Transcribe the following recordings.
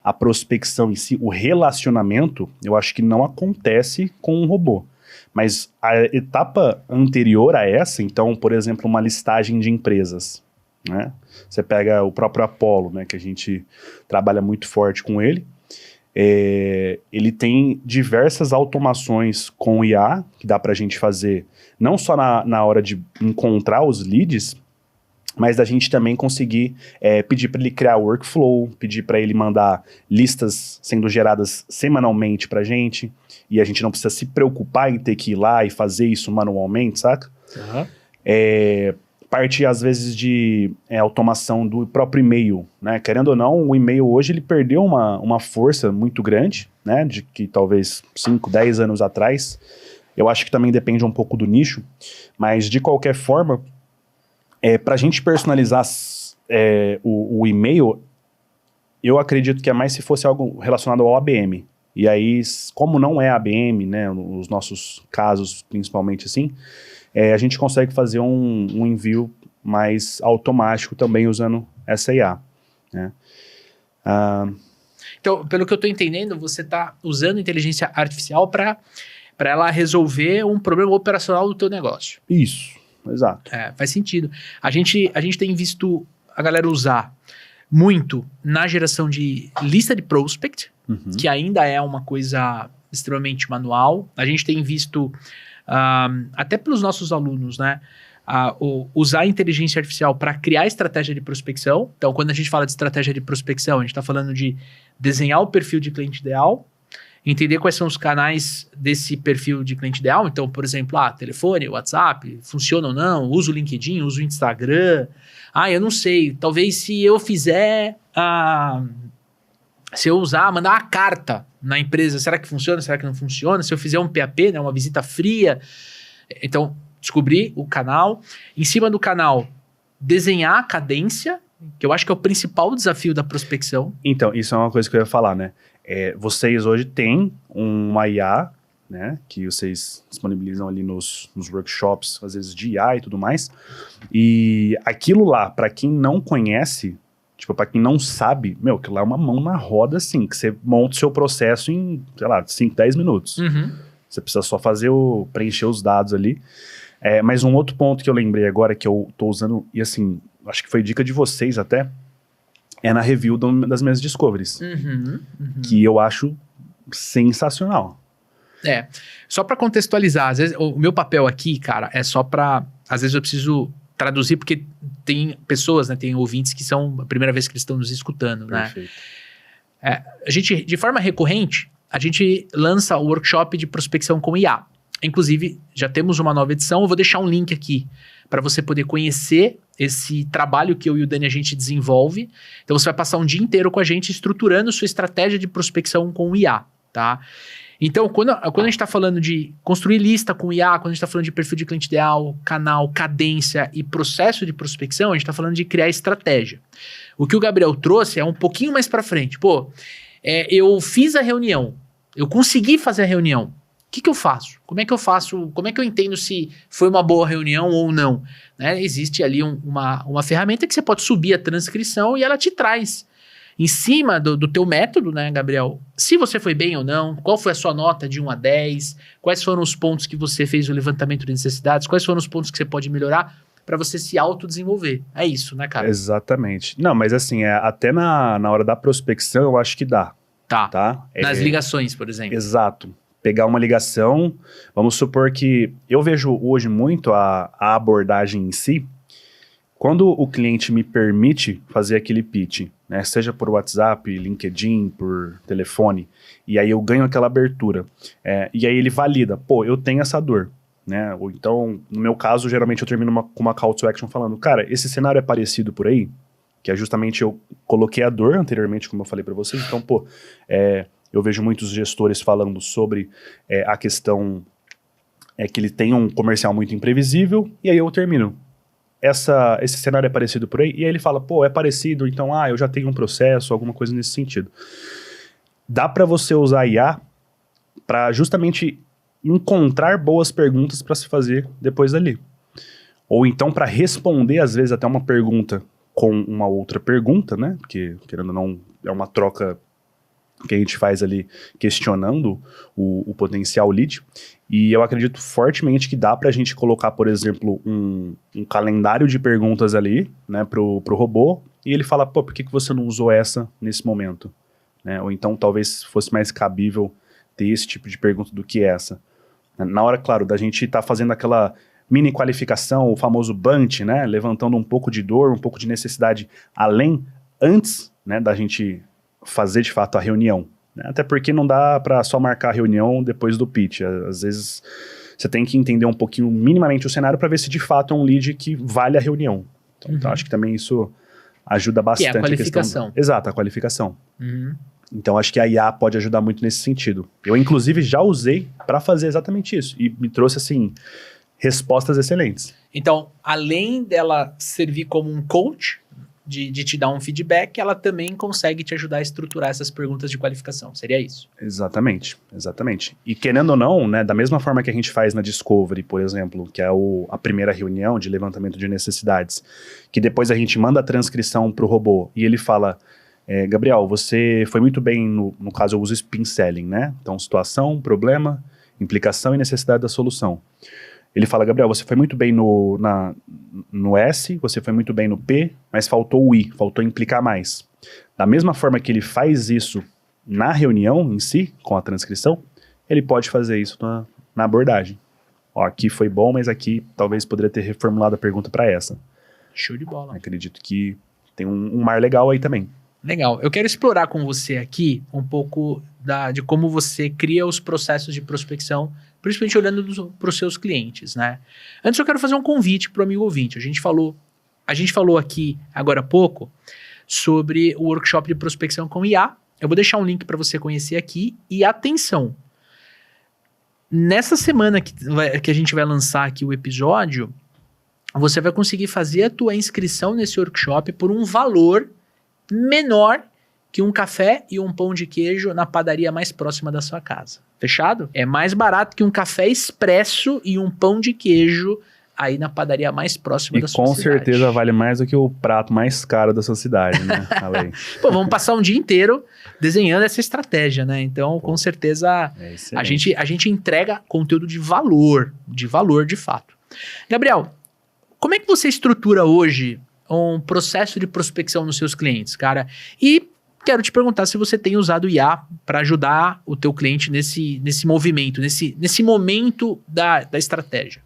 a prospecção em si, o relacionamento, eu acho que não acontece com um robô. Mas a etapa anterior a essa, então, por exemplo, uma listagem de empresas, né? Você pega o próprio Apollo, né, que a gente trabalha muito forte com ele. Ele tem diversas automações com IA, que dá pra gente fazer, não só na hora de encontrar os leads, mas da gente também conseguir pedir para ele criar workflow, pedir para ele mandar listas sendo geradas semanalmente pra gente, e a gente não precisa se preocupar em ter que ir lá e fazer isso manualmente, saca? Uhum. Parte, às vezes, de automação do próprio e-mail, né? Querendo ou não, o e-mail hoje ele perdeu uma força muito grande, né? De que talvez 5, 10 anos atrás. Eu acho que também depende um pouco do nicho, mas de qualquer forma, para a gente personalizar o e-mail, eu acredito que é mais se fosse algo relacionado ao ABM. E aí, como não é ABM, né? Nos nossos casos, principalmente assim, a gente consegue fazer um envio mais automático também usando essa IA, né? Então, pelo que eu estou entendendo, você está usando inteligência artificial para ela resolver um problema operacional do teu negócio. Isso, exato. Faz sentido. A gente tem visto a galera usar muito na geração de lista de prospect, que ainda é uma coisa extremamente manual. A gente tem visto... até pelos nossos alunos, né? Usar a inteligência artificial para criar estratégia de prospecção. Então, quando a gente fala de estratégia de prospecção, a gente está falando de desenhar o perfil de cliente ideal, entender quais são os canais desse perfil de cliente ideal. Então, por exemplo, telefone, WhatsApp, funciona ou não? Uso o LinkedIn, uso o Instagram. Eu não sei, talvez se eu fizer... se eu mandar uma carta na empresa, será que funciona? Será que não funciona? Se eu fizer um PAP, né, uma visita fria, então descobrir o canal. Em cima do canal, desenhar a cadência, que eu acho que é o principal desafio da prospecção. Então, isso é uma coisa que eu ia falar, né? Vocês hoje têm uma IA, né, que vocês disponibilizam ali nos workshops, às vezes de IA e tudo mais, e aquilo lá, para quem não conhece... Tipo, pra quem não sabe, aquilo lá é uma mão na roda, assim, que você monta o seu processo em, sei lá, 5, 10 minutos. Você precisa só preencher os dados ali. Mas um outro ponto que eu lembrei agora, que eu tô usando, e assim, acho que foi dica de vocês até, na review das minhas discoveries. Que eu acho sensacional. Só pra contextualizar, às vezes, o meu papel aqui, cara, é só pra... Às vezes eu preciso... traduzir, porque tem pessoas, né, tem ouvintes que são a primeira vez que eles estão nos escutando, Perfeito. né? A gente, de forma recorrente, a gente lança o workshop de prospecção com IA. Inclusive, já temos uma nova edição, eu vou deixar um link aqui para você poder conhecer esse trabalho que eu e o Dani a gente desenvolve. Então, você vai passar um dia inteiro com a gente estruturando sua estratégia de prospecção com IA, tá? Então, quando a gente está falando de construir lista com IA, quando a gente está falando de perfil de cliente ideal, canal, cadência e processo de prospecção, a gente está falando de criar estratégia. O que o Gabriel trouxe é um pouquinho mais para frente. Eu fiz a reunião, eu consegui fazer a reunião. O que eu faço? Como é que eu faço? Como é que eu entendo se foi uma boa reunião ou não? Né? Existe ali uma ferramenta que você pode subir a transcrição e ela te traz em cima do teu método, né, Gabriel? Se você foi bem ou não, qual foi a sua nota de 1 a 10, quais foram os pontos que você fez o levantamento de necessidades, quais foram os pontos que você pode melhorar para você se autodesenvolver. É isso, né, cara? Exatamente. Não, mas assim, até na hora da prospecção eu acho que dá. Tá? Nas ligações, por exemplo. Exato. Pegar uma ligação, vamos supor que eu vejo hoje muito a abordagem em si, quando o cliente me permite fazer aquele pitch, né, seja por WhatsApp, LinkedIn, por telefone, e aí eu ganho aquela abertura, e aí ele valida, eu tenho essa dor, né, ou então, no meu caso, geralmente eu termino com uma call to action falando, cara, esse cenário é parecido por aí, que é justamente eu coloquei a dor anteriormente, como eu falei para vocês, então, eu vejo muitos gestores falando sobre a questão que ele tem um comercial muito imprevisível, e aí eu termino. Esse cenário é parecido por aí? E aí ele fala, é parecido, então, eu já tenho um processo, alguma coisa nesse sentido. Dá para você usar IA para justamente encontrar boas perguntas para se fazer depois dali. Ou então para responder, às vezes, até uma pergunta com uma outra pergunta, né? Porque, querendo ou não, é uma troca que a gente faz ali questionando o potencial lead. E eu acredito fortemente que dá para a gente colocar, por exemplo, um calendário de perguntas ali, né, pro robô, e ele fala, pô, por que você não usou essa nesse momento? Né? Ou então talvez fosse mais cabível ter esse tipo de pergunta do que essa. Na hora, claro, da gente estar fazendo aquela mini qualificação, o famoso bunch, né, levantando um pouco de dor, um pouco de necessidade antes, né, da gente fazer de fato a reunião. Até porque não dá para só marcar a reunião depois do pitch. Às vezes você tem que entender um pouquinho, minimamente, o cenário para ver se de fato é um lead que vale a reunião. Então acho que também isso ajuda bastante. Que é a qualificação. Exato, a qualificação. Uhum. Então acho que a IA pode ajudar muito nesse sentido. Eu, inclusive, já usei para fazer exatamente isso. E me trouxe, assim, respostas excelentes. Então, além dela servir como um coach, de te dar um feedback, ela também consegue te ajudar a estruturar essas perguntas de qualificação. Seria isso? Exatamente, exatamente. E querendo ou não, né, da mesma forma que a gente faz na Discovery, por exemplo, que é a primeira reunião de levantamento de necessidades, que depois a gente manda a transcrição para o robô e ele fala, Gabriel, você foi muito bem, no caso eu uso spin selling, né? Então, situação, problema, implicação e necessidade da solução. Ele fala, Gabriel, você foi muito bem no S, você foi muito bem no P, mas faltou o I, faltou implicar mais. Da mesma forma que ele faz isso na reunião em si, com a transcrição, ele pode fazer isso na abordagem. Ó, aqui foi bom, mas aqui talvez poderia ter reformulado a pergunta para essa. Show de bola. Acredito que tem um mar legal aí também. Legal. Eu quero explorar com você aqui um pouco de como você cria os processos de prospecção, principalmente olhando para os seus clientes, né? Antes eu quero fazer um convite para o amigo ouvinte. A gente falou aqui agora há pouco sobre o workshop de prospecção com IA. Eu vou deixar um link para você conhecer aqui. E atenção, nessa semana que a gente vai lançar aqui o episódio, você vai conseguir fazer a tua inscrição nesse workshop por um valor menor que um café e um pão de queijo na padaria mais próxima da sua casa. Fechado? É mais barato que um café expresso e um pão de queijo aí na padaria mais próxima da sua cidade. E com certeza vale mais do que o prato mais caro da sua cidade, né? Pô, vamos passar um dia inteiro desenhando essa estratégia, né? Então, com certeza, a gente entrega conteúdo de valor de fato. Gabriel, como é que você estrutura hoje um processo de prospecção nos seus clientes, cara? E quero te perguntar se você tem usado o IA para ajudar o teu cliente nesse movimento, nesse momento da estratégia.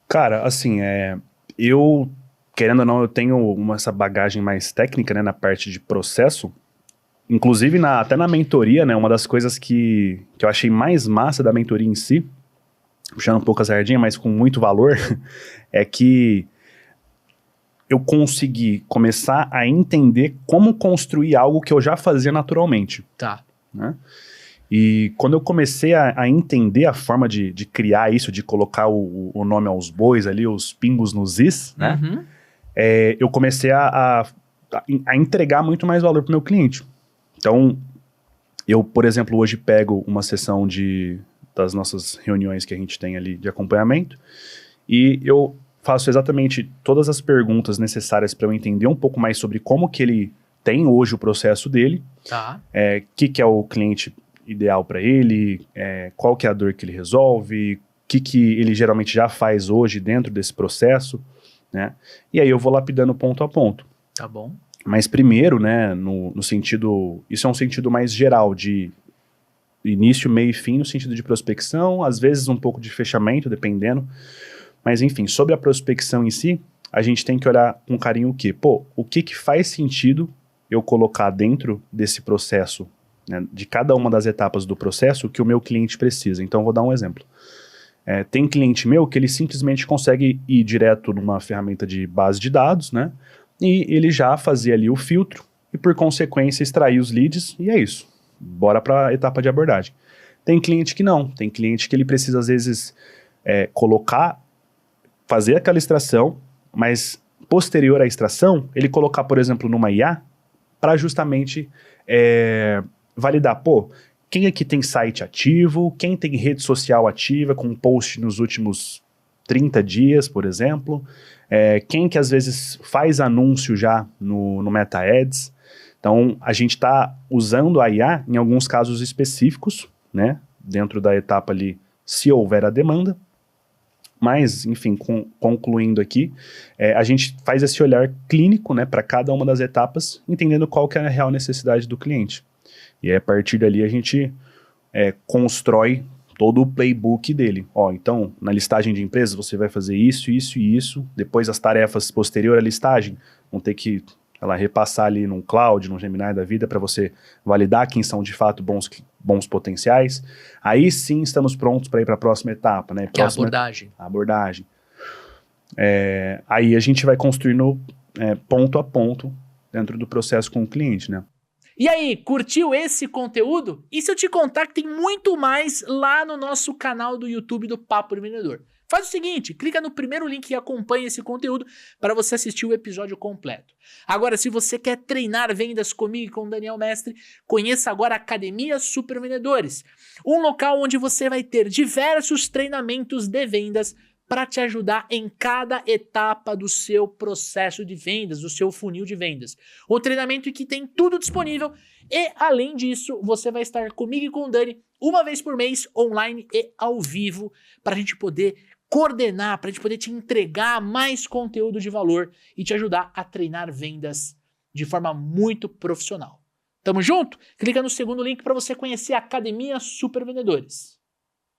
Cara, assim, eu, querendo ou não, eu tenho essa bagagem mais técnica, né, na parte de processo. Inclusive, até na mentoria, né, uma das coisas que eu achei mais massa da mentoria em si, puxando um pouco a sardinha, mas com muito valor, é que eu consegui começar a entender como construir algo que eu já fazia naturalmente. Tá. Né? E quando eu comecei a entender a forma de criar isso, de colocar o nome aos bois ali, os pingos nos is, né? Uhum. Eu comecei a entregar muito mais valor para o meu cliente. Então, eu, por exemplo, hoje pego uma sessão das nossas reuniões que a gente tem ali de acompanhamento e eu faço exatamente todas as perguntas necessárias para eu entender um pouco mais sobre como que ele tem hoje o processo dele, tá. Que é o cliente ideal para ele, qual que é a dor que ele resolve, o que ele geralmente já faz hoje dentro desse processo, né? E aí eu vou lapidando ponto a ponto. Tá bom. Mas primeiro, né, no sentido, isso é um sentido mais geral de início, meio e fim, no sentido de prospecção, às vezes um pouco de fechamento, dependendo. Mas, enfim, sobre a prospecção em si, a gente tem que olhar com carinho o quê? Pô, o que faz sentido eu colocar dentro desse processo, né, de cada uma das etapas do processo, que o meu cliente precisa. Então, vou dar um exemplo. Tem cliente meu que ele simplesmente consegue ir direto numa ferramenta de base de dados, né? E ele já fazia ali o filtro e, por consequência, extrair os leads, e é isso. Bora para a etapa de abordagem. Tem cliente que não. Tem cliente que ele precisa, às vezes, fazer aquela extração, mas posterior à extração, ele colocar, por exemplo, numa IA, para justamente validar, pô, quem aqui tem site ativo, quem tem rede social ativa com post nos últimos 30 dias, por exemplo, quem que às vezes faz anúncio já no Meta Ads. Então, a gente está usando a IA em alguns casos específicos, né? Dentro da etapa ali, se houver a demanda. Mas, enfim, concluindo aqui, a gente faz esse olhar clínico, né, para cada uma das etapas, entendendo qual que é a real necessidade do cliente. E aí, a partir dali a gente constrói todo o playbook dele. Ó, então, na listagem de empresas você vai fazer isso, isso e isso. Depois as tarefas posterior à listagem vão ter que repassar ali num Cloud, num Gemini da vida, para você validar quem são de fato bons potenciais. Aí sim estamos prontos para ir para a próxima etapa, né? Que é a abordagem. Aí a gente vai construindo ponto a ponto dentro do processo com o cliente, né? E aí, curtiu esse conteúdo? E se eu te contar que tem muito mais lá no nosso canal do YouTube do Papo de Vendedor? Faz o seguinte, clica no primeiro link e acompanha esse conteúdo para você assistir o episódio completo. Agora, se você quer treinar vendas comigo e com o Daniel Mestre, conheça agora a Academia Super Vendedores, um local onde você vai ter diversos treinamentos de vendas para te ajudar em cada etapa do seu processo de vendas, do seu funil de vendas. Um treinamento que tem tudo disponível e, além disso, você vai estar comigo e com o Dani uma vez por mês, online e ao vivo, para a gente poder coordenar, para a gente poder te entregar mais conteúdo de valor e te ajudar a treinar vendas de forma muito profissional. Tamo junto? Clica no segundo link para você conhecer a Academia Super Vendedores.